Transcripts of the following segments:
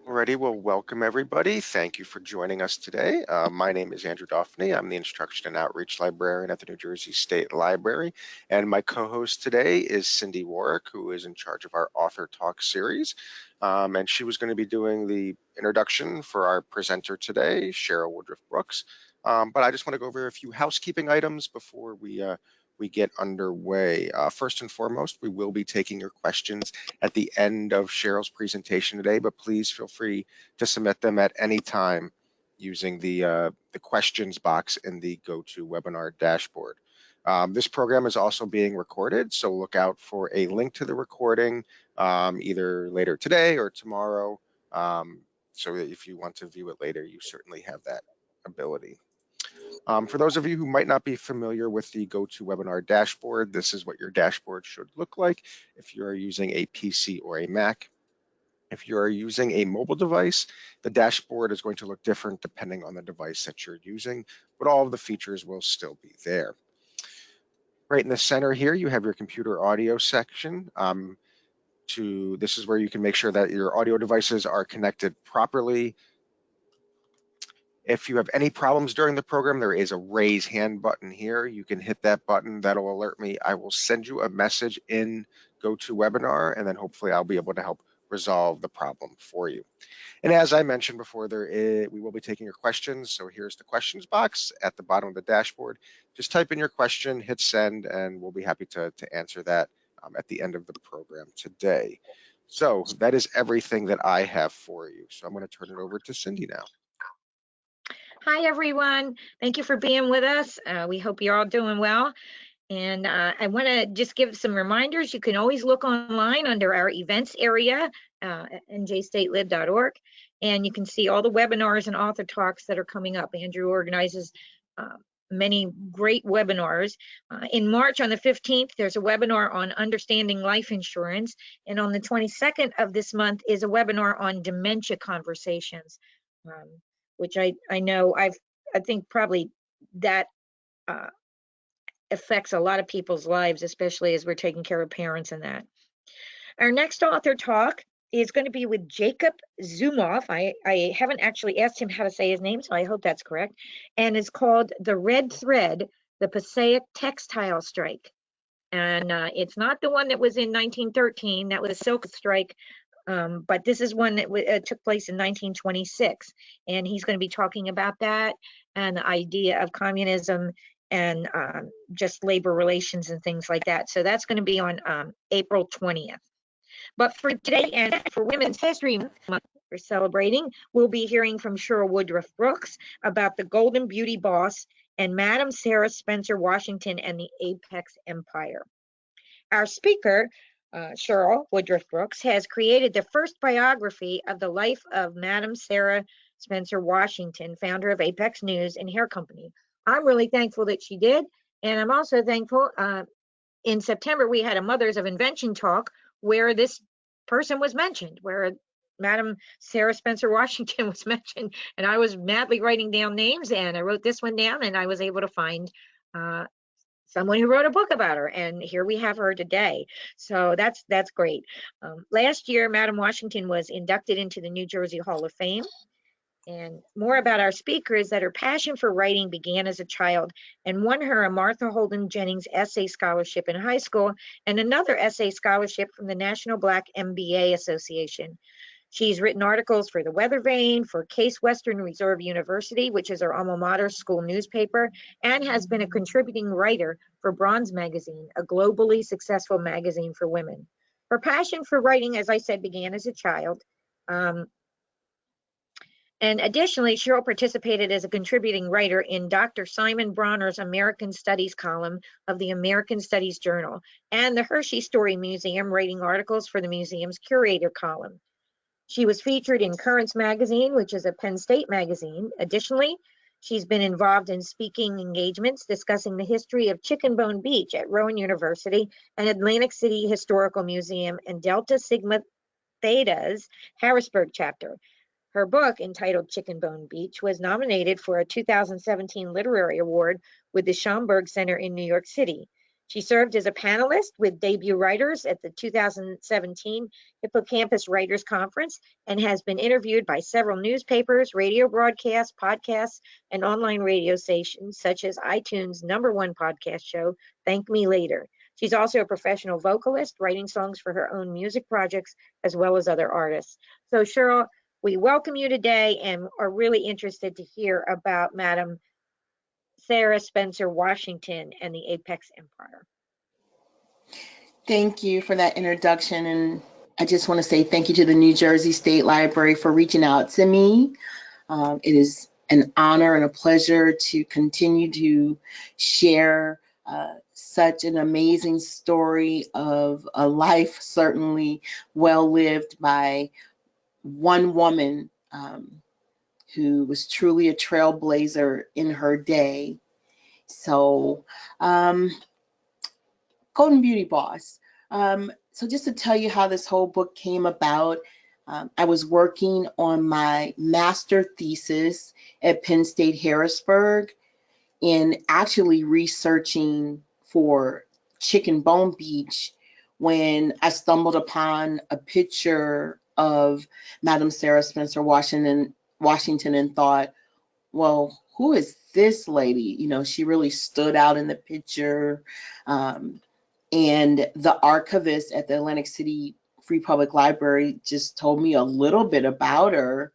Alrighty, well, welcome everybody. Thank you for joining us today. My name is Andrew Duffney. I'm the Instruction and Outreach Librarian at the New Jersey State Library. And my co-host today is Cindy Warwick, who is in charge of our Author Talk series. And she was going to be doing the introduction for our presenter today, Cheryl Woodruff-Brooks. But I just want to go over a few housekeeping items before we get underway. First and foremost, we will be taking your questions at the end of Cheryl's presentation today, but please feel free to submit them at any time using the questions box in the GoToWebinar dashboard. This program is also being recorded, so look out for a link to the recording either later today or tomorrow. So that if you want to view it later, you certainly have that ability. For those of you who might not be familiar with the GoToWebinar dashboard, this is what your dashboard should look like if you're using a PC or a Mac. If you're using a mobile device, the dashboard is going to look different depending on the device that you're using, but all of the features will still be there. Right in the center here, you have your computer audio section. This is where you can make sure that your audio devices are connected properly. If you have any problems during the program, there is a raise hand button here. You can hit that button. That'll alert me. I will send you a message in GoToWebinar, and then hopefully I'll be able to help resolve the problem for you. And as I mentioned before, we will be taking your questions. So here's the questions box at the bottom of the dashboard. Just type in your question, hit send, and we'll be happy to answer that at the end of the program today. So that is everything that I have for you. So I'm going to turn it over to Cindy now. Hi, everyone. Thank you for being with us. We hope you're all doing well. And I want to just give some reminders. You can always look online under our events area at njstatelib.org, and you can see all the webinars and author talks that are coming up. Andrew organizes many great webinars. In March on the 15th, there's a webinar on understanding life insurance. And on the 22nd of this month is a webinar on dementia conversations. Which I know I think probably that affects a lot of people's lives, especially as we're taking care of parents and that. Our next author talk is going to be with Jacob Zumoff. I haven't actually asked him how to say his name, so I hope that's correct. And it's called The Red Thread, the Passaic Textile Strike. And it's not the one that was in 1913. That was a silk strike. But this is one that took place in 1926, and he's going to be talking about that and the idea of communism and just labor relations and things like that. So that's going to be on April 20th. But for today and for Women's History Month we're celebrating, we'll be hearing from Cheryl Woodruff-Brooks about the Golden Beauty Boss and Madame Sara Spencer Washington and the Apex Empire. Our speaker, Cheryl Woodruff-Brooks, has created the first biography of the life of Madame Sara Spencer Washington, founder of Apex News and Hair Company. I'm really thankful that she did, and I'm also thankful in September we had a Mothers of Invention talk where this person was mentioned, where Madame Sara Spencer Washington was mentioned, and I was madly writing down names, and I wrote this one down, and I was able to find someone who wrote a book about her, and here we have her today. So that's great. Last year, Madame Washington was inducted into the New Jersey Hall of Fame. And more about our speaker is that her passion for writing began as a child and won her a Martha Holden Jennings Essay Scholarship in high school and another essay scholarship from the National Black MBA Association. She's written articles for the Weather Vane, for Case Western Reserve University, which is her alma mater school newspaper, and has been a contributing writer for Bronze Magazine, a globally successful magazine for women. Her passion for writing, as I said, began as a child. And additionally, Cheryl participated as a contributing writer in Dr. Simon Bronner's American Studies column of the American Studies Journal and the Hershey Story Museum, writing articles for the museum's curator column. She was featured in Currents Magazine, which is a Penn State magazine. Additionally, she's been involved in speaking engagements discussing the history of Chicken Bone Beach at Rowan University and Atlantic City Historical Museum and Delta Sigma Theta's Harrisburg chapter. Her book, entitled Chicken Bone Beach, was nominated for a 2017 Literary Award with the Schomburg Center in New York City. She served as a panelist with debut writers at the 2017 Hippocampus Writers Conference and has been interviewed by several newspapers, radio broadcasts, podcasts, and online radio stations such as iTunes' #1 podcast show, Thank Me Later. She's also a professional vocalist, writing songs for her own music projects as well as other artists. So Cheryl, we welcome you today and are really interested to hear about Madame Sara Spencer Washington and the Apex Empire. Thank you for that introduction. And I just want to say thank you to the New Jersey State Library for reaching out to me. It is an honor and a pleasure to continue to share such an amazing story of a life certainly well lived by one woman who was truly a trailblazer in her day. So, Golden Beauty Boss. So just to tell you how this whole book came about, I was working on my master thesis at Penn State Harrisburg and actually researching for Chicken Bone Beach when I stumbled upon a picture of Madame Sara Spencer Washington and thought, well, who is this lady? You know, she really stood out in the picture. And the archivist at the Atlantic City Free Public Library just told me a little bit about her.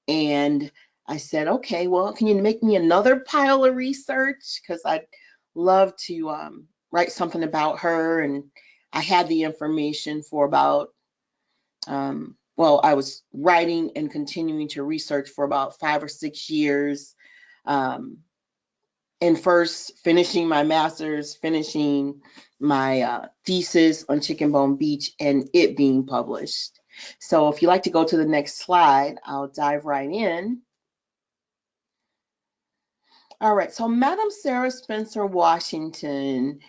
And I said, okay, well, can you make me another pile of research? Because I'd love to write something about her. And I had the information for about, well, I was writing and continuing to research for about 5 or 6 years. And first finishing my master's, finishing my thesis on Chicken Bone Beach and it being published. So if you'd like to go to the next slide, I'll dive right in. All right, so Madame Sara Spencer Washington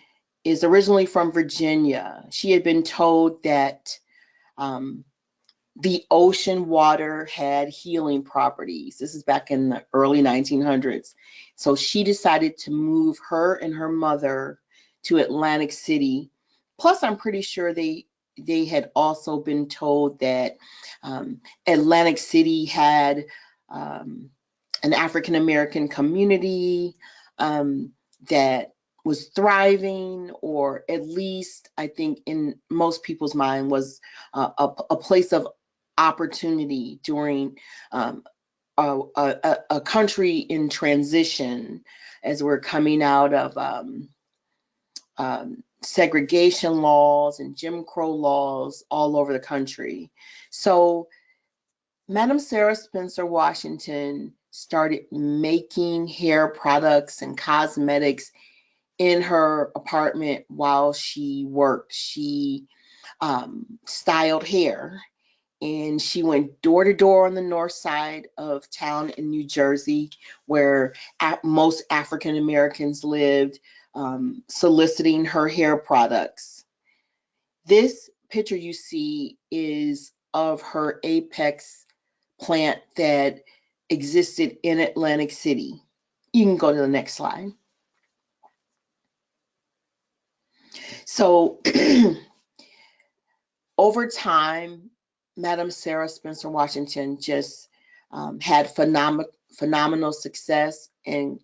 is originally from Virginia. She had been told that the ocean water had healing properties. This is back in the early 1900s. So she decided to move her and her mother to Atlantic City. Plus, I'm pretty sure they had also been told that Atlantic City had an African American community that was thriving, or at least I think in most people's mind was a place of opportunity during a country in transition as we're coming out of segregation laws and Jim Crow laws all over the country. So Madame Sara Spencer Washington started making hair products and cosmetics in her apartment while she worked. She styled hair, and she went door to door on the north side of town in New Jersey, where most African Americans lived, soliciting her hair products. This picture you see is of her Apex plant that existed in Atlantic City. You can go to the next slide. So over time, Madame Sara Spencer Washington just had phenomenal success and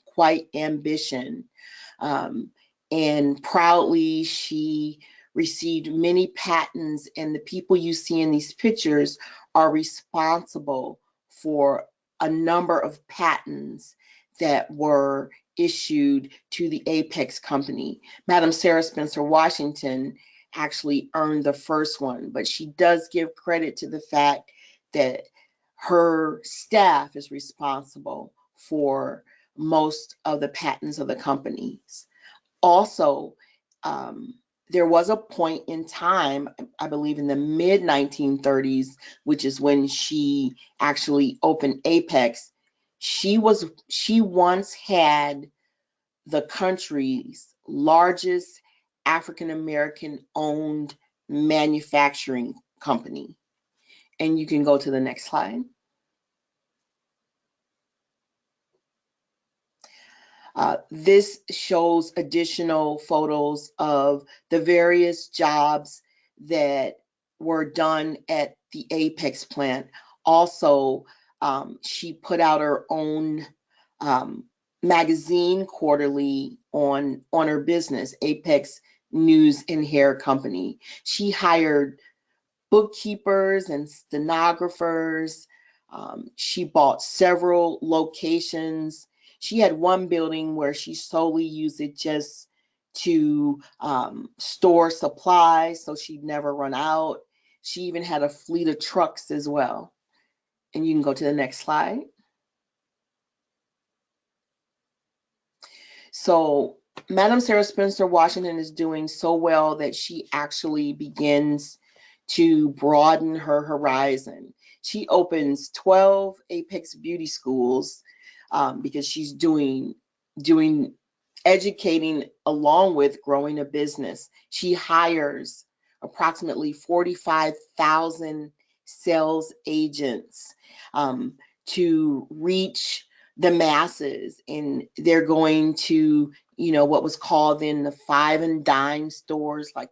quite ambition. And proudly, she received many patents, and the people you see in these pictures are responsible for a number of patents that were issued to the Apex company. Madame Sara Spencer Washington actually earned the first one, but she does give credit to the fact that her staff is responsible for most of the patents of the companies. Also, there was a point in time, I believe in the mid 1930s, which is when she actually opened Apex. She once had the country's largest African American owned manufacturing company. And you can go to the next slide. This shows additional photos of the various jobs that were done at the Apex plant. Also, she put out her own magazine quarterly on her business, Apex News and Hair Company. She hired bookkeepers and stenographers. She bought several locations. She had one building where she solely used it just to store supplies so she'd never run out. She even had a fleet of trucks as well. And you can go to the next slide. So Madame Sara Spencer Washington is doing so well that she actually begins to broaden her horizon. She opens 12 Apex Beauty Schools because she's doing educating along with growing a business. She hires approximately 45,000 sales agents to reach the masses, and they're going to, what was called then the 5 and dime stores like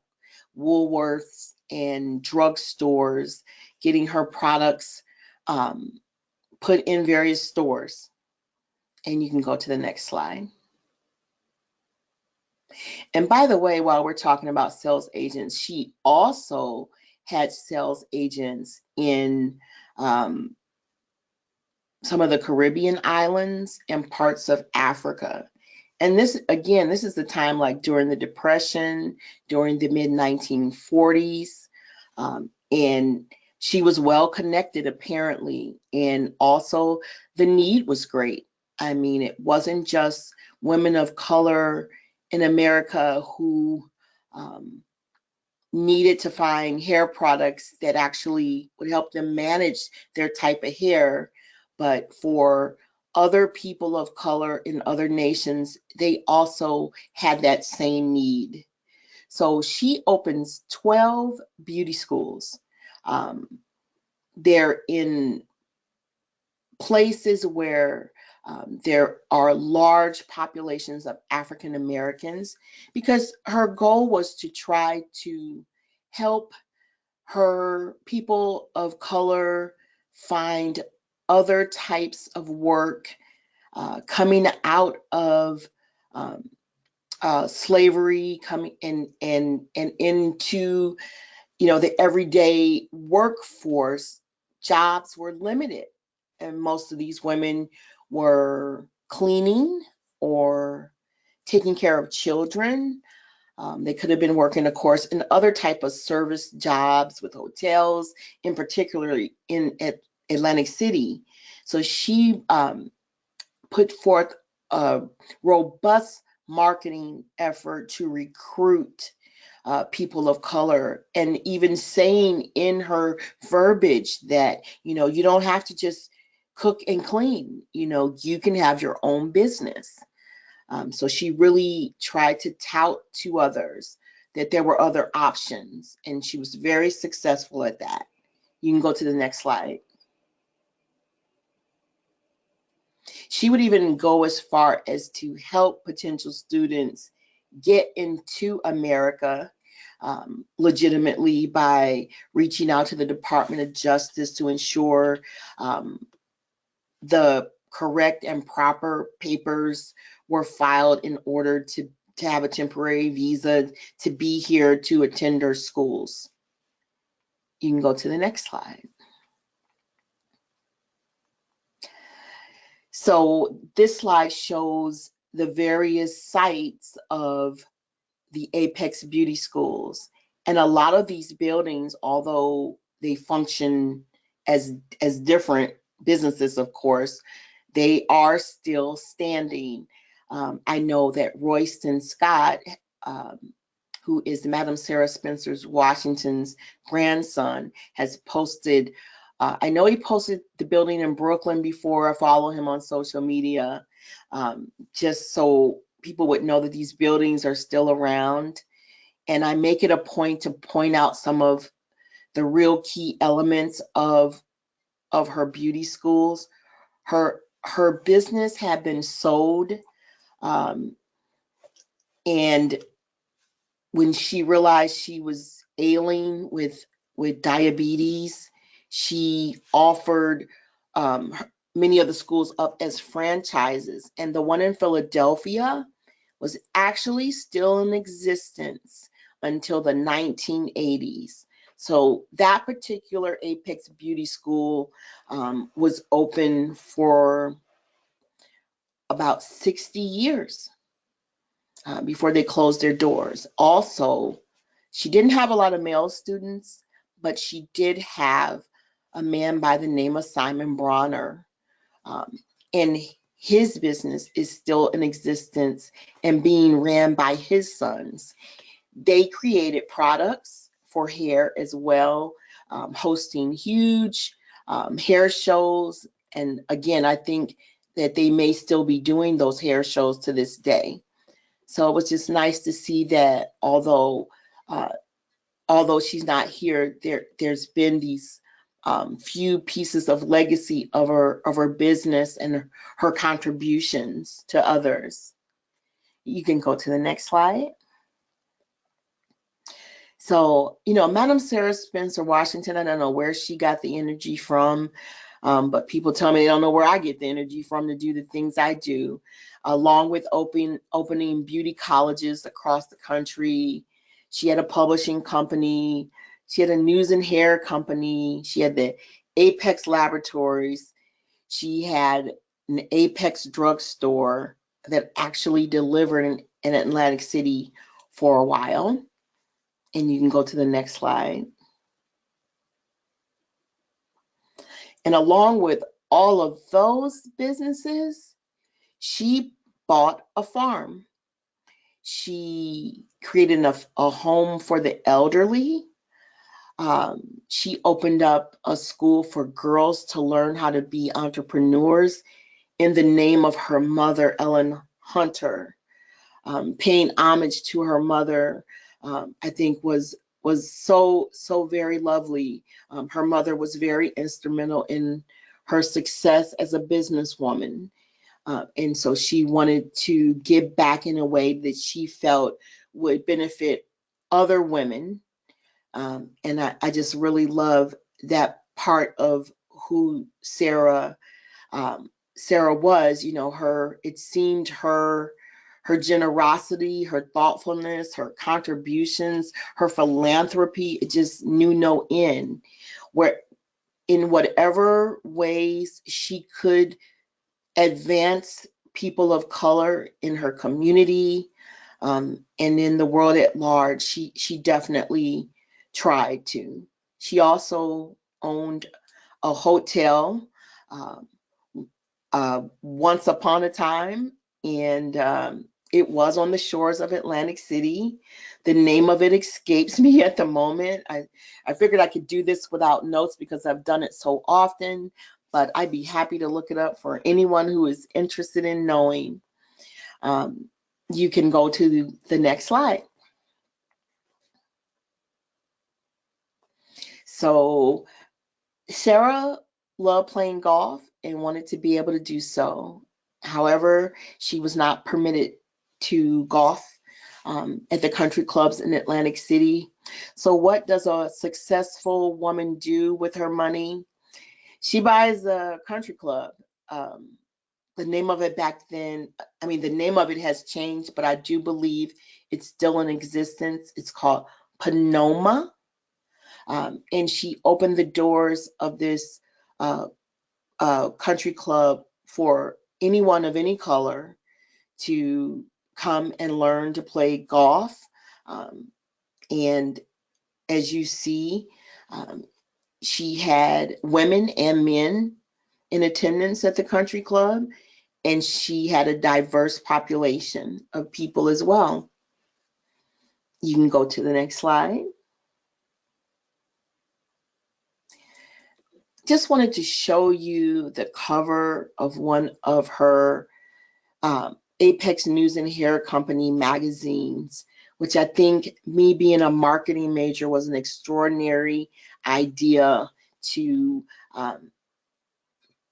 Woolworths and drugstores, getting her products put in various stores. And you can go to the next slide. And by the way, while we're talking about sales agents, she also had sales agents in some of the Caribbean islands and parts of Africa. And this, again, this is the time like during the Depression, during the mid-1940s. And she was well connected apparently. And also the need was great. I mean, it wasn't just women of color in America who needed to find hair products that actually would help them manage their type of hair, but for other people of color in other nations, they also had that same need. So she opens 12 beauty schools. They're in places where there are large populations of African Americans, because her goal was to try to help her people of color find other types of work coming out of slavery, coming in and into the everyday workforce. Jobs were limited, and most of these women were cleaning or taking care of children. They could have been working, of course, in other type of service jobs with hotels, in particular at Atlantic City. So she put forth a robust marketing effort to recruit people of color, and even saying in her verbiage that, you don't have to just cook and clean, you can have your own business. So she really tried to tout to others that there were other options, and she was very successful at that. You can go to the next slide. She would even go as far as to help potential students get into America legitimately by reaching out to the Department of Justice to ensure the correct and proper papers were filed in order to have a temporary visa to be here to attend our schools. You can go to the next slide. So this slide shows the various sites of the Apex Beauty Schools. And a lot of these buildings, although they function as different businesses, of course, they are still standing. I know that Royston Scott, who is Madame Sara Spencer Washington's grandson, has posted, I know he posted the building in Brooklyn before. I follow him on social media, just so people would know that these buildings are still around. And I make it a point to point out some of the real key elements of her beauty schools. Her business had been sold And when she realized she was ailing with diabetes, she offered many of the schools up as franchises. And the one in Philadelphia was actually still in existence until the 1980s. So that particular Apex Beauty School was open for about 60 years before they closed their doors. Also, she didn't have a lot of male students, but she did have a man by the name of Simon Bronner. And his business is still in existence and being ran by his sons. They created products for hair as well, hosting huge hair shows. And again, I think that they may still be doing those hair shows to this day. So it was just nice to see that although she's not here, there's been these few pieces of legacy of her business and her contributions to others. You can go to the next slide. So, Madame Sara Spencer Washington, I don't know where she got the energy from, but people tell me they don't know where I get the energy from to do the things I do, along with opening beauty colleges across the country. She had a publishing company. She had a news and hair company. She had the Apex Laboratories. She had an Apex drugstore that actually delivered in Atlantic City for a while. And you can go to the next slide. And along with all of those businesses, she bought a farm. She created a home for the elderly. She opened up a school for girls to learn how to be entrepreneurs in the name of her mother, Ellen Hunter. Paying homage to her mother, I think was so very lovely. Her mother was very instrumental in her success as a businesswoman. And so she wanted to give back in a way that she felt would benefit other women. And I just really love that part of who Sara was. It seemed her generosity, her thoughtfulness, her contributions, her philanthropy, it just knew no end. Where in whatever ways she could advance people of color in her community, and in the world at large, she definitely tried to. She also owned a hotel once upon a time, and it was on the shores of Atlantic City. The name of it escapes me at the moment. I figured I could do this without notes because I've done it so often, but I'd be happy to look it up for anyone who is interested in knowing. You can go to the next slide. So Sara loved playing golf and wanted to be able to do so. However, she was not permitted to golf at the country clubs in Atlantic City. So what does a successful woman do with her money? She buys a country club. The name of it back then, the name of it has changed, but I do believe it's still in existence. It's called Panoma. And she opened the doors of this country club for anyone of any color to come and learn to play golf. And as you see, she had women and men in attendance at the country club, and she had a diverse population of people as well. You can go to the next slide. Just wanted to show you the cover of one of her Apex News and Hair Company magazines, which I think, me being a marketing major, was an extraordinary idea to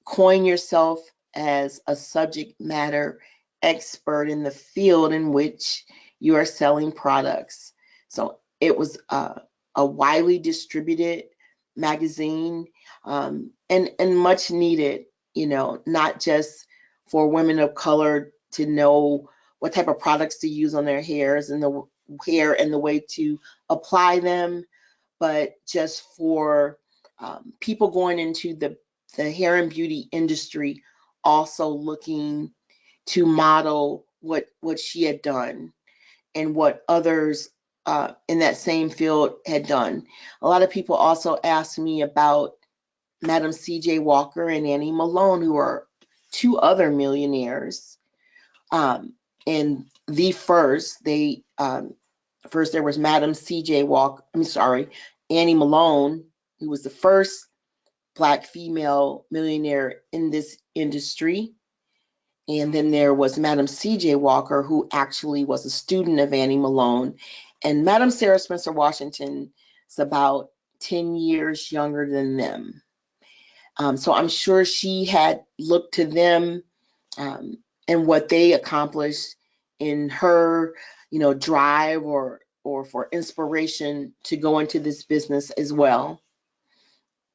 coin yourself as a subject matter expert in the field in which you are selling products. So it was a widely distributed magazine, and much needed, not just for women of color to know what type of products to use on their hairs and the hair and the way to apply them, but just for people going into the hair and beauty industry, also looking to model what she had done and what others in that same field had done. A lot of people also asked me about Madam C.J. Walker and Annie Malone, who are two other millionaires. And the first, first there was Madam C.J. Walker, Annie Malone, who was the first Black female millionaire in this industry. And then there was Madam C.J. Walker, who actually was a student of Annie Malone. And Madam Sara Spencer Washington is about 10 years younger than them. So I'm sure she had looked to them and what they accomplished in her, drive or for inspiration to go into this business as well.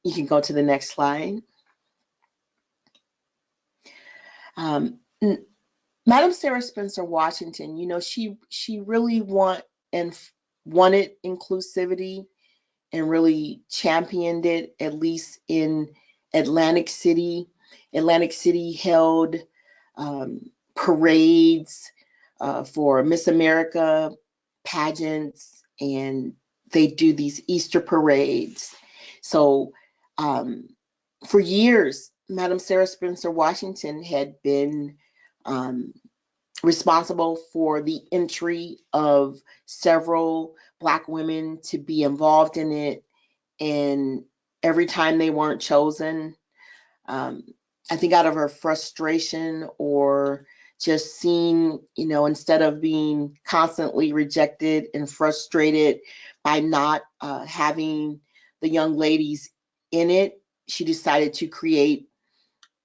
You can go to the next slide. Madam Sara Spencer Washington, she really wanted inclusivity and really championed it, at least in Atlantic City. Atlantic City held parades for Miss America pageants, and they do these Easter parades. So for years, Madam Sara Spencer Washington had been responsible for the entry of several Black women to be involved in it. And every time they weren't chosen, I think out of her frustration or just seeing, instead of being constantly rejected and frustrated by not having the young ladies in it, she decided to create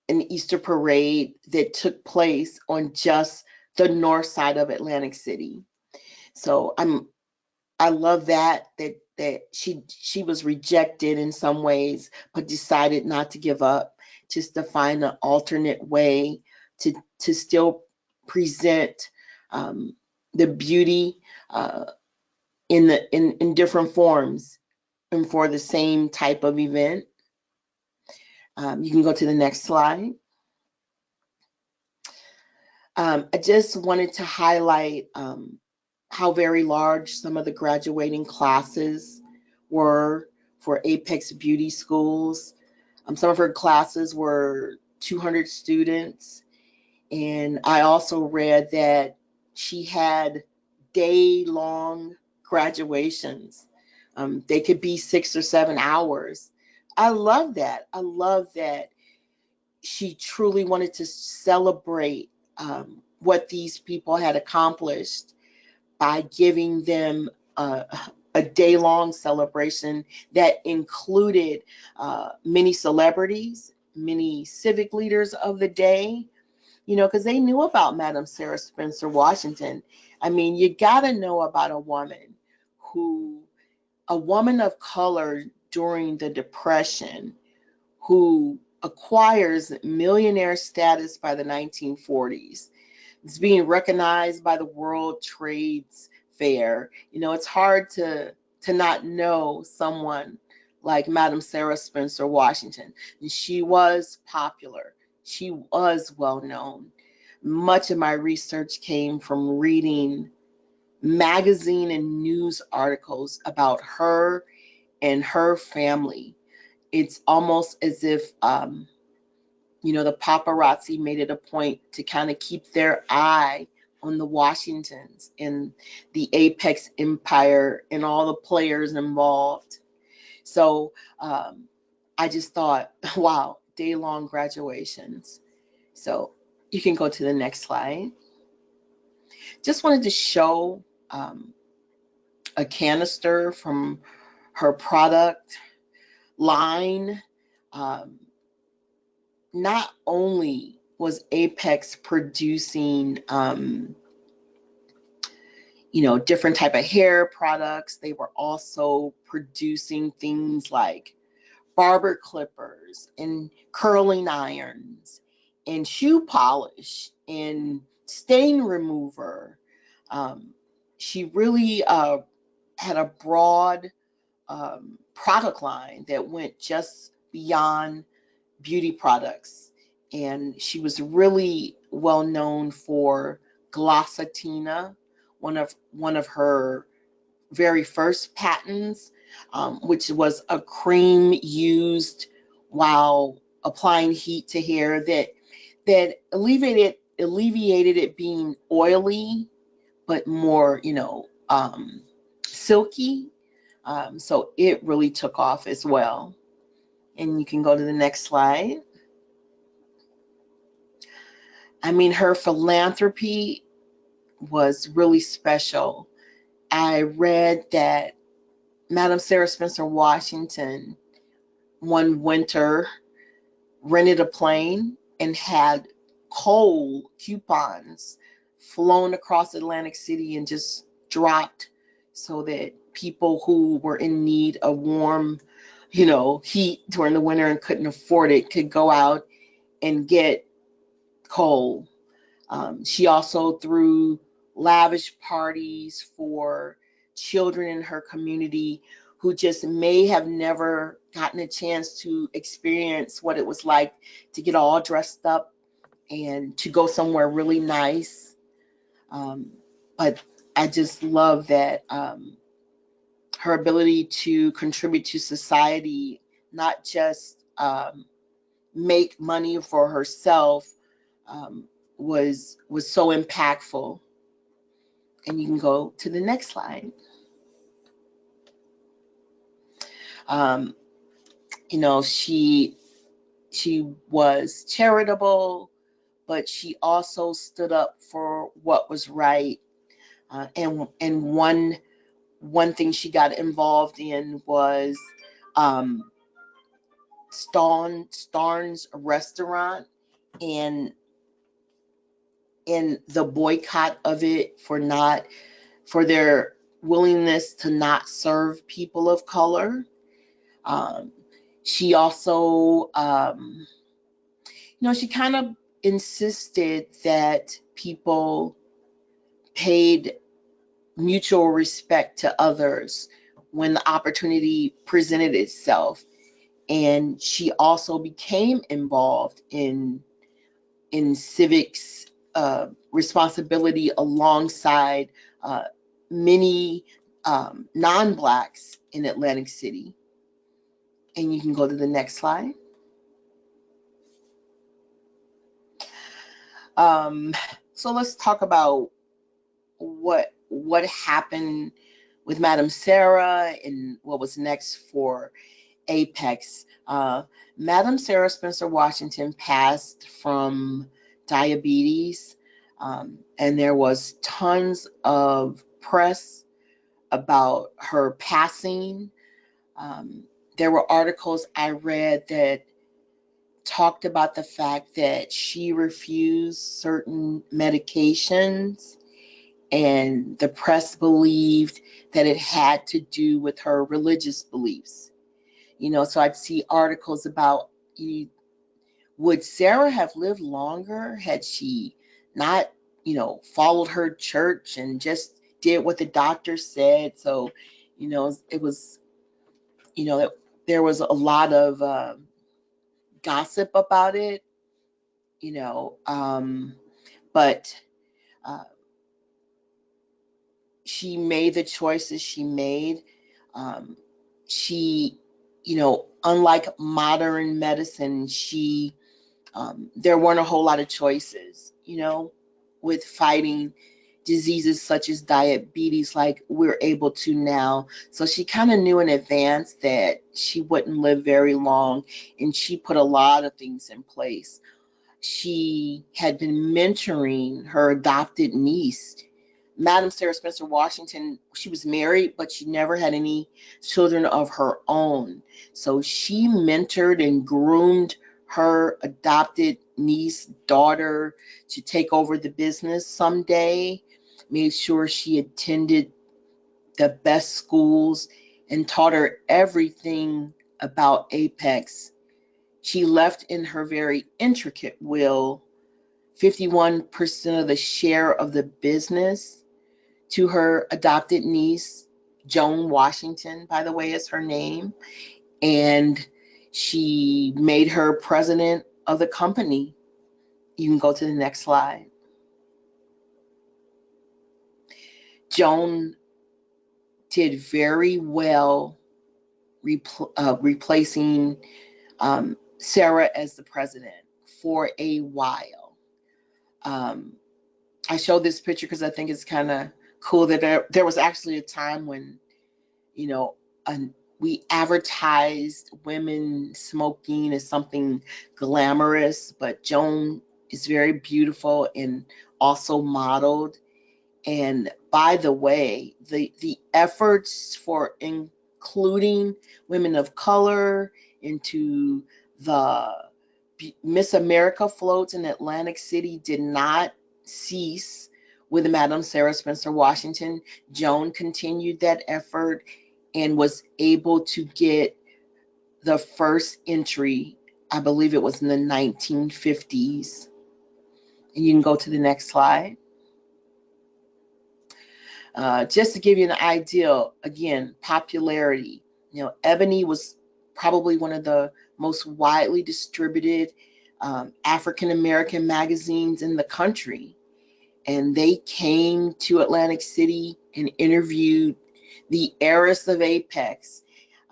an Easter parade that took place on just the north side of Atlantic City. So I love that she was rejected in some ways, but decided not to give up, just to find an alternate way to still present the beauty in different forms and for the same type of event. You can go to the next slide. I just wanted to highlight how very large some of the graduating classes were for Apex Beauty Schools. Some of her classes were 200 students. And I also read that she had day-long graduations. They could be 6 or 7 hours. I love that. I love that she truly wanted to celebrate what these people had accomplished by giving them a day-long celebration that included many celebrities, many civic leaders of the day, because they knew about Madame Sara Spencer Washington. I mean, you got to know about a woman of color during the Depression, who acquires millionaire status by the 1940s. It's being recognized by the World Trade Fair. It's hard to not know someone like Madame Sara Spencer Washington. And she was popular. She was well known. Much of my research came from reading magazine and news articles about her and her family. It's almost as if the paparazzi made it a point to kind of keep their eye on the Washingtons and the Apex Empire and all the players involved. So I just thought, wow, day-long graduations. So you can go to the next slide. Just wanted to show a canister from her product line. Not only Apex producing, different type of hair products. They were also producing things like barber clippers and curling irons and shoe polish and stain remover. She really had a broad product line that went just beyond beauty products. And she was really well known for Glossatina, one of her very first patents, which was a cream used while applying heat to hair that alleviated it being oily, but more, silky. So it really took off as well. And you can go to the next slide. I mean, her philanthropy was really special. I read that Madame Sara Spencer Washington one winter rented a plane and had coal coupons flown across Atlantic City and just dropped so that people who were in need of warm, heat during the winter and couldn't afford it could go out and get coal. She also threw lavish parties for children in her community who just may have never gotten a chance to experience what it was like to get all dressed up and to go somewhere really nice. But I just love that her ability to contribute to society, not just make money for herself, was so impactful. And you can go to the next slide. She was charitable, but she also stood up for what was right. And one thing she got involved in was Starnes restaurant, and in the boycott of it for their willingness to not serve people of color. She also, she kind of insisted that people paid mutual respect to others when the opportunity presented itself. And she also became involved in civics responsibility alongside many non-Blacks in Atlantic City. And you can go to the next slide. So let's talk about what happened with Madame Sara and what was next for Apex. Madame Sara Spencer Washington passed from diabetes, and there was tons of press about her passing. There were articles I read that talked about the fact that she refused certain medications, and the press believed that it had to do with her religious beliefs. So I'd see articles about, would Sarah have lived longer had she not, followed her church and just did what the doctor said? So, it was, there was a lot of gossip about it, but she made the choices she made. She, unlike modern medicine, there weren't a whole lot of choices, with fighting diseases such as diabetes like we're able to now. So she kind of knew in advance that she wouldn't live very long, and she put a lot of things in place. She had been mentoring her adopted niece, Madame Sara Spencer Washington. She was married, but she never had any children of her own. So she mentored and groomed her adopted niece, daughter, to take over the business someday, made sure she attended the best schools and taught her everything about Apex. She left in her very intricate will 51% of the share of the business to her adopted niece. Joan Washington, by the way, is her name. And she made her president of the company. You can go to the next slide. Joan did very well replacing Sarah as the president for a while. I show this picture because I think it's kind of cool that there was actually a time when, you know, we advertised women smoking as something glamorous, but Joan is very beautiful and also modeled. And by the way, the efforts for including women of color into the Miss America floats in Atlantic City did not cease with Madame Sara Spencer Washington. Joan continued that effort and was able to get the first entry, I believe it was in the 1950s. And you can go to the next slide. Just to give you an idea, again, popularity. You know, Ebony was probably one of the most widely distributed African American magazines in the country. And they came to Atlantic City and interviewed the heiress of Apex.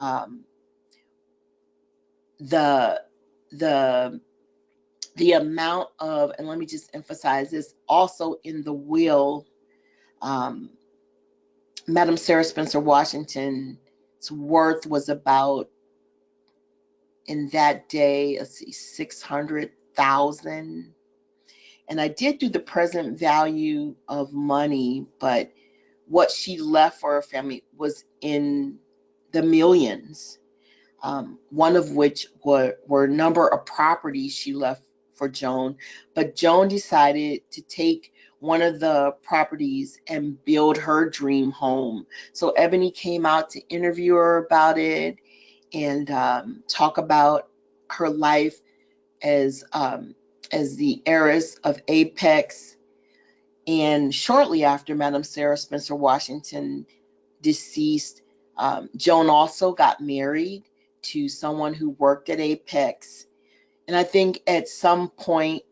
The amount of, and let me just emphasize this, also in the will, Madame Sara Spencer Washington's worth was about, in that day, let's see, 600,000. And I did do the present value of money, but what she left for her family was in the millions. One of which were a number of properties she left for Joan, but Joan decided to take one of the properties and build her dream home. So Ebony came out to interview her about it and talk about her life as the heiress of Apex. And shortly after Madame Sara Spencer Washington deceased, Joan also got married to someone who worked at Apex. And I think at some point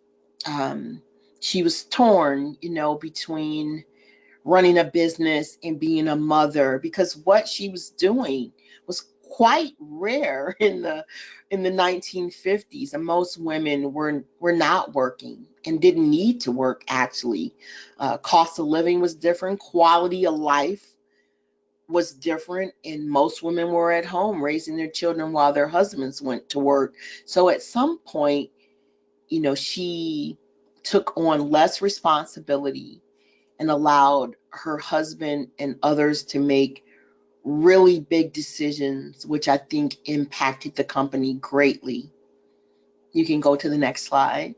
she was torn, you know, between running a business and being a mother, because what she was doing was quite rare in the 1950s, and most women were not working and didn't need to work. Actually, cost of living was different, quality of life was different, and most women were at home raising their children while their husbands went to work. So at some point, you know, she took on less responsibility and allowed her husband and others to make really big decisions, which I think impacted the company greatly. You can go to the next slide.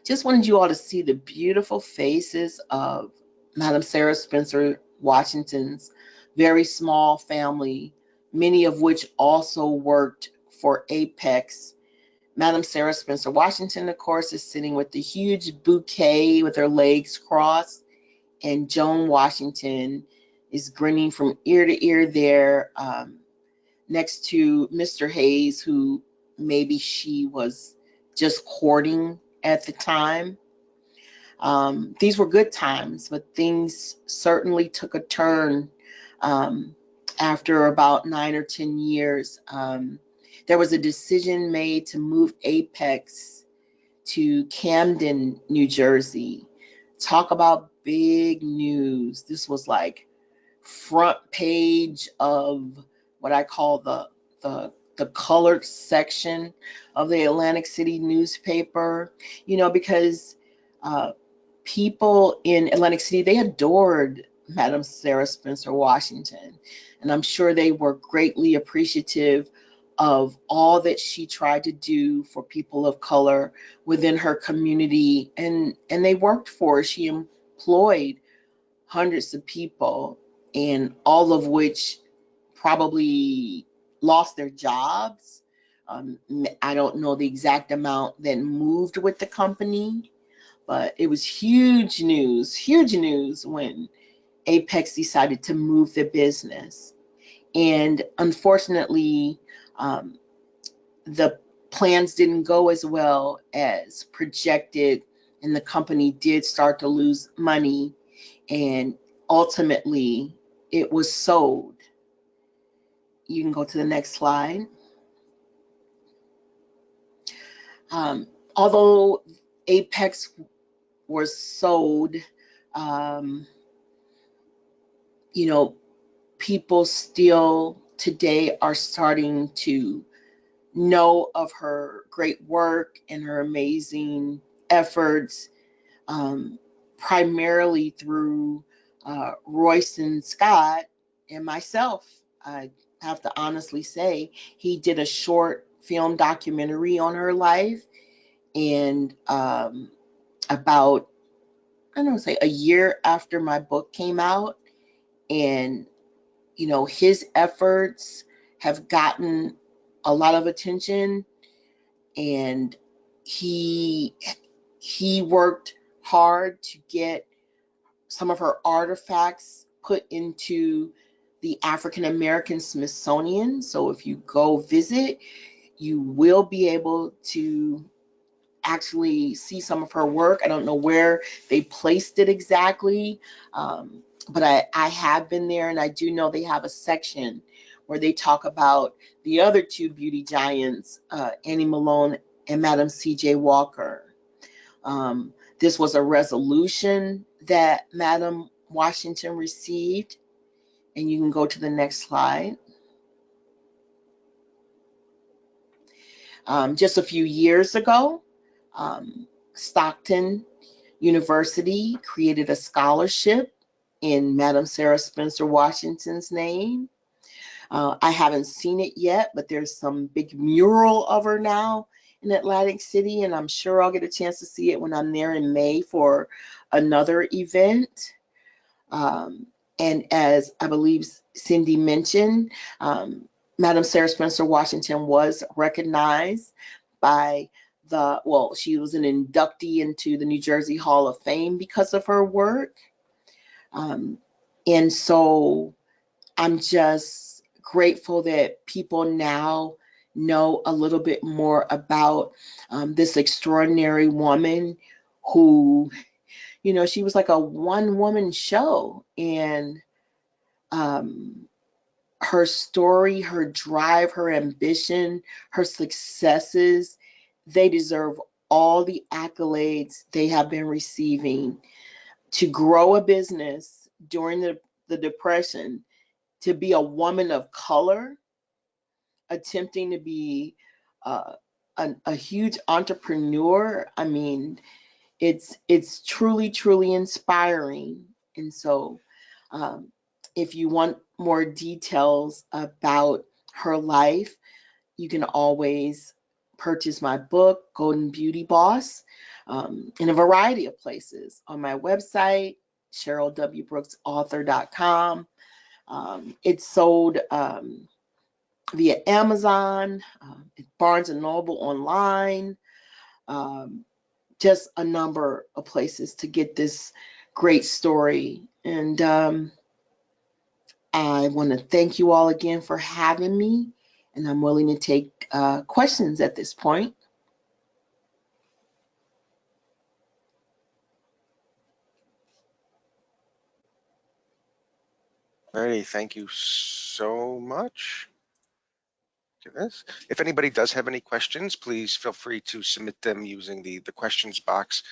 Just wanted you all to see the beautiful faces of Madame Sara Spencer Washington's very small family, many of which also worked for Apex. Madame Sara Spencer Washington, of course, is sitting with the huge bouquet with her legs crossed, and Joan Washington is grinning from ear to ear there, next to Mr. Hayes, who maybe she was just courting at the time. These were good times, but things certainly took a turn after about 9 or 10 years. There was a decision made to move Apex to Camden, New Jersey. Talk about big news. This was like front page of what I call the colored section of the Atlantic City newspaper, you know, because people in Atlantic City, they adored Madame Sara Spencer Washington, and I'm sure they were greatly appreciative of all that she tried to do for people of color within her community, and they worked for her. She employed hundreds of people, and all of which probably lost their jobs. I don't know the exact amount that moved with the company, but it was huge news when Apex decided to move the business. And unfortunately, the plans didn't go as well as projected, and the company did start to lose money, and ultimately it was sold. You can go to the next slide. Although Apex was sold, um, you know, people still today are starting to know of her great work and her amazing efforts, primarily through Royston Scott and myself. I have to honestly say, he did a short film documentary on her life, and about, I don't know, say a year after my book came out, and his efforts have gotten a lot of attention, and he worked hard to get some of her artifacts put into the African American Smithsonian. So if you go visit, you will be able to actually see some of her work. I don't know where they placed it exactly, but I have been there, and I do know they have a section where they talk about the other two beauty giants, Annie Malone and Madam C.J. Walker. This was a resolution that Madam Washington received, and you can go to the next slide. Just a few years ago, Stockton University created a scholarship in Madame Sara Spencer Washington's name. I haven't seen it yet, but there's some big mural of her now in Atlantic City, and I'm sure I'll get a chance to see it when I'm there in May for another event. And as I believe Cindy mentioned, Madame Sara Spencer Washington was recognized by she was an inductee into the New Jersey Hall of Fame because of her work. And so I'm just grateful that people now know a little bit more about this extraordinary woman who, she was like a one-woman show. And her story, her drive, her ambition, her successes, they deserve all the accolades they have been receiving. To grow a business during the Depression, to be a woman of color, attempting to be a huge entrepreneur, I mean, it's truly inspiring. And so if you want more details about her life, you can always purchase my book, Golden Beauty Boss, in a variety of places on my website, CherylWBrooksAuthor.com. It's sold via Amazon, Barnes and Noble online, just a number of places to get this great story. And I want to thank you all again for having me, and I'm willing to take questions at this point. Alrighty, thank you so much. This. If anybody does have any questions, please feel free to submit them using the questions box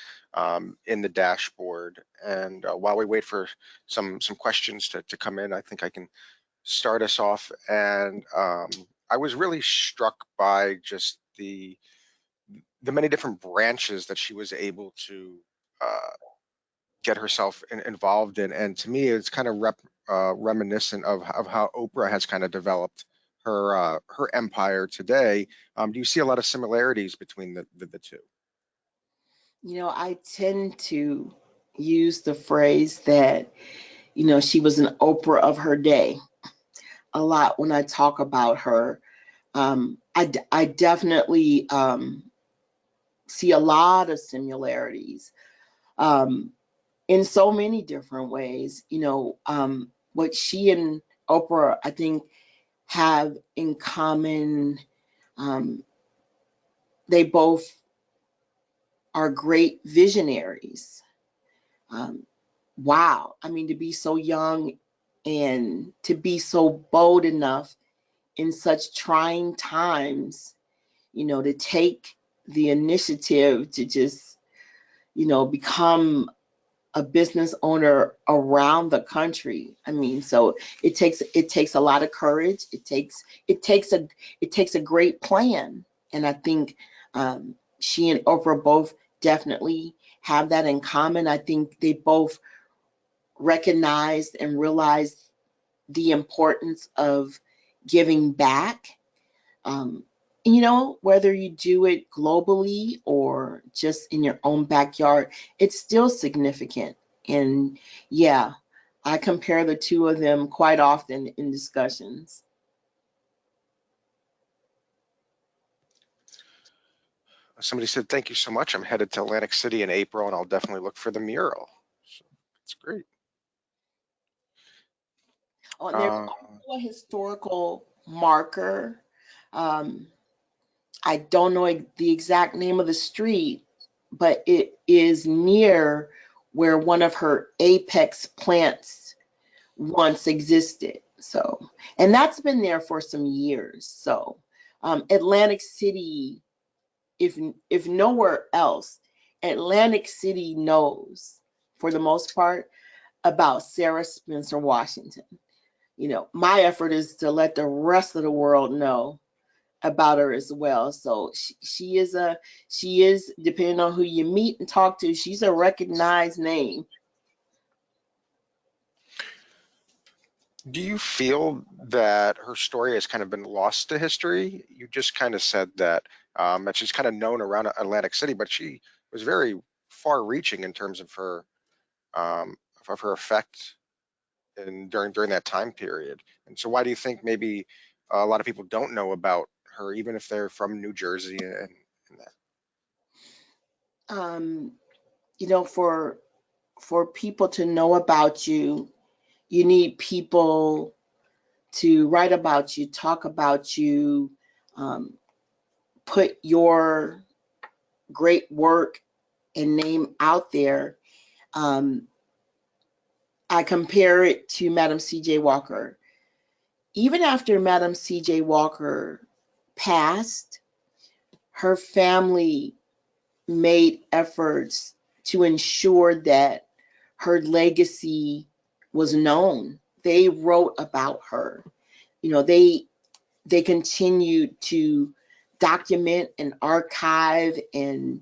in the dashboard. And while we wait for some questions to come in, I think I can start us off. And I was really struck by just the many different branches that she was able to get herself involved in. And to me, it's kind of reminiscent of how Oprah has kind of developed her empire today. Do you see a lot of similarities between the two? I tend to use the phrase that, she was an Oprah of her day a lot when I talk about her. I definitely see a lot of similarities in so many different ways. What she and Oprah, I think, have in common, they both are great visionaries. Wow. I mean, to be so young and to be so bold enough in such trying times, to take the initiative to just, become a business owner around the country. I mean, so it takes a lot of courage. It takes a great plan. And I think she and Oprah both definitely have that in common. I think they both recognized and realized the importance of giving back. Whether you do it globally or just in your own backyard, it's still significant. And yeah, I compare the two of them quite often in discussions. Somebody said, thank you so much. I'm headed to Atlantic City in April, and I'll definitely look for the mural. So that's great. Oh, and there's also a historical marker. Um, I don't know the exact name of the street, but it is near where one of her apex plants once existed. So, and that's been there for some years. So, Atlantic City, if nowhere else, Atlantic City knows, for the most part, about Sarah Spencer Washington. My effort is to let the rest of the world know about her as well. So she is, depending on who you meet and talk to, she's a recognized name. Do you feel that her story has kind of been lost to history? You just kind of said that she's kind of known around Atlantic City, but she was very far-reaching in terms um, of her effect during that time period. And so, why do you think maybe a lot of people don't know about her, even if they're from New Jersey and that? Um, for people to know about you, you need people to write about you, talk about you, um, put your great work and name out there. Um, I compare it to Madam C.J. Walker. Even after Madam C.J. Walker passed, her family made efforts to ensure that her legacy was known. They wrote about her. They continued to document and archive and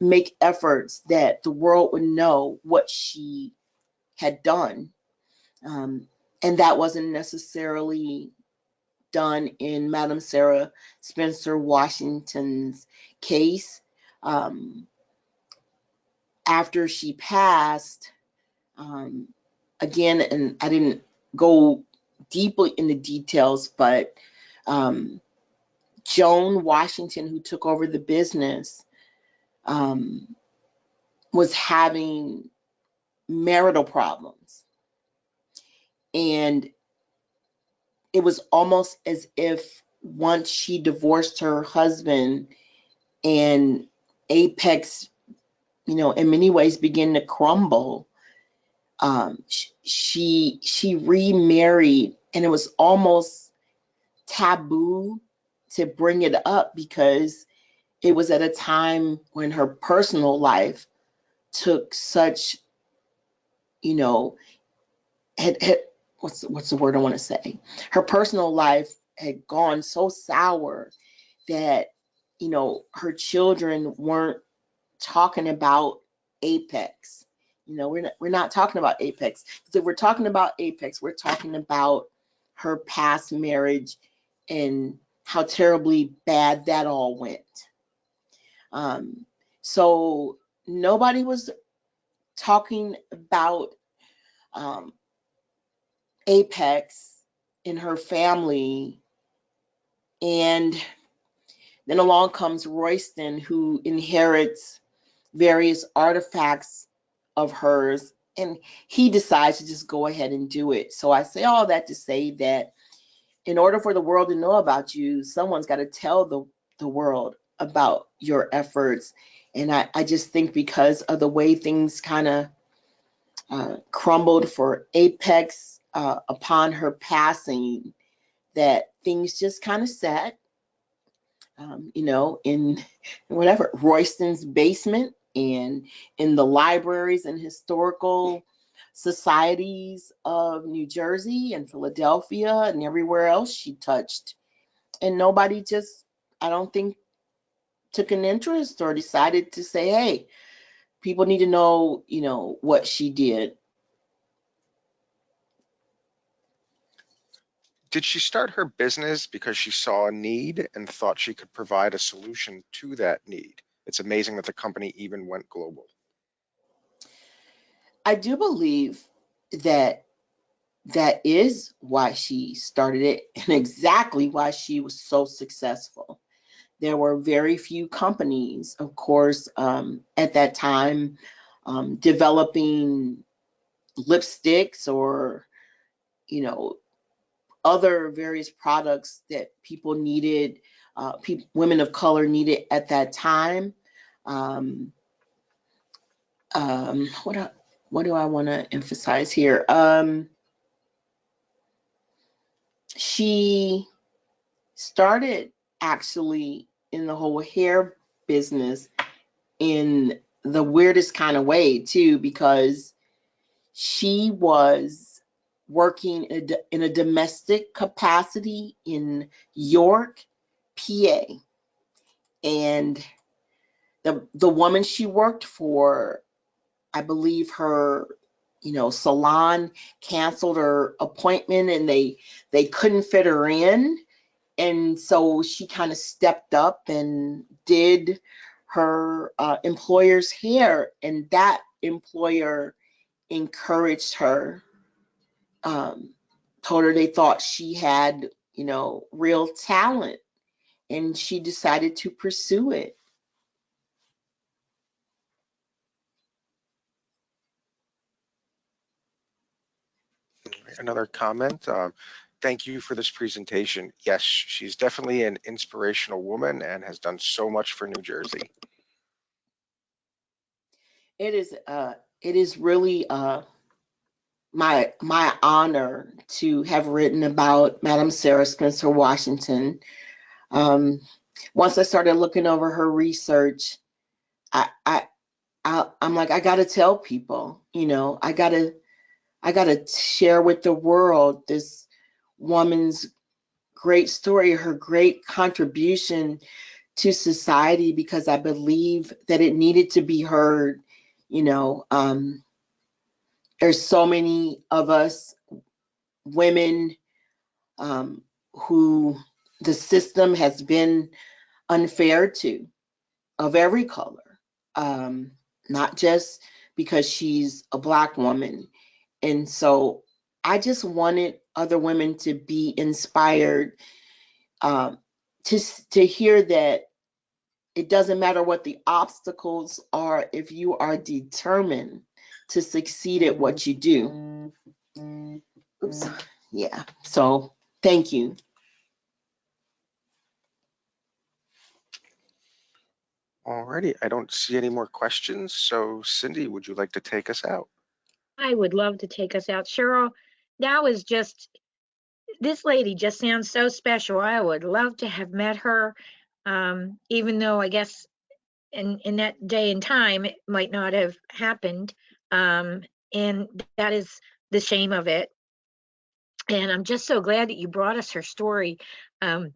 make efforts that the world would know what she had done. Um, and that wasn't necessarily done in Madame Sara Spencer Washington's case. Um, After she passed, um, again, and I didn't go deeply in the details, but Joan Washington, who took over the business, um, was having marital problems. And it was almost as if once she divorced her husband and Apex, in many ways began to crumble, she remarried, and it was almost taboo to bring it up because it was at a time when her personal life took such, you know, had what's the word I want to say? Her personal life had gone so sour that, her children weren't talking about Apex. We're not talking about Apex. Because if we're talking about Apex, we're talking about her past marriage and how terribly bad that all went. So nobody was talking about Apex in her family. And then along comes Royston, who inherits various artifacts of hers, and he decides to just go ahead and do it. So I say all that to say that in order for the world to know about you, someone's got to tell the world about your efforts. And I just think because of the way things kind of crumbled for Apex upon her passing, that things just kind of sat, in whatever, Royston's basement and in the libraries and historical societies of New Jersey and Philadelphia and everywhere else she touched. And nobody just, I don't think, took an interest or decided to say, hey, people need to know, what she did. Did she start her business because she saw a need and thought she could provide a solution to that need? It's amazing that the company even went global. I do believe that that is why she started it and exactly why she was so successful. There were very few companies, of course, at that time, developing lipsticks or, other various products that people needed, women of color needed at that time. Um, what do I want to emphasize here? She started actually in the whole hair business in the weirdest kind of way too, because she was working in a domestic capacity in York, PA, and the woman she worked for, I believe her salon canceled her appointment and they couldn't fit her in. And so she kind of stepped up and did her employer's hair, and that employer encouraged her, told her they thought she had, real talent, and she decided to pursue it. Another comment. Thank you for this presentation. Yes, she's definitely an inspirational woman and has done so much for New Jersey. It is really my honor to have written about Madame Sara Spencer Washington. Once I started looking over her research, I'm like, I gotta tell people, I gotta share with the world this woman's great story, her great contribution to society, because I believe that it needed to be heard. There's so many of us women who the system has been unfair to, of every color, not just because she's a Black woman. And so I just wanted other women to be inspired, to hear that it doesn't matter what the obstacles are if you are determined to succeed at what you do. Oops. Yeah. So thank you. Alrighty, I don't see any more questions. So Cindy, would you like to take us out? I would love to take us out. Cheryl, now is just, this lady just sounds so special. I would love to have met her, even though I guess in that day and time it might not have happened. And that is the shame of it. And I'm just so glad that you brought us her story. Um,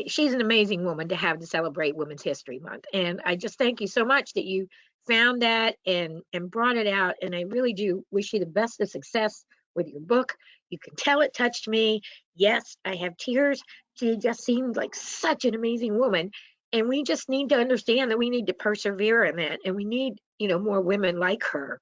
she's an amazing woman to have to celebrate Women's History Month. And I just thank you so much that you found that and brought it out. And I really do wish you the best of success with your book. You can tell it touched me. Yes, I have tears she just seemed like such an amazing woman. And we just need to understand that we need to persevere in that. And we need, more women like her.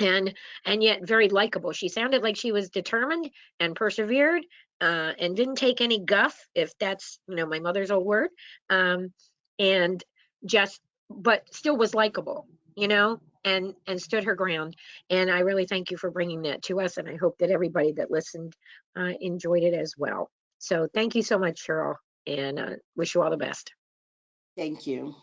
And yet very likable. She sounded like she was determined and persevered, and didn't take any guff, if that's, my mother's old word. And just, but still was likable, and stood her ground. And I really thank you for bringing that to us. And I hope that everybody that listened enjoyed it as well. So thank you so much, Cheryl, and wish you all the best. Thank you.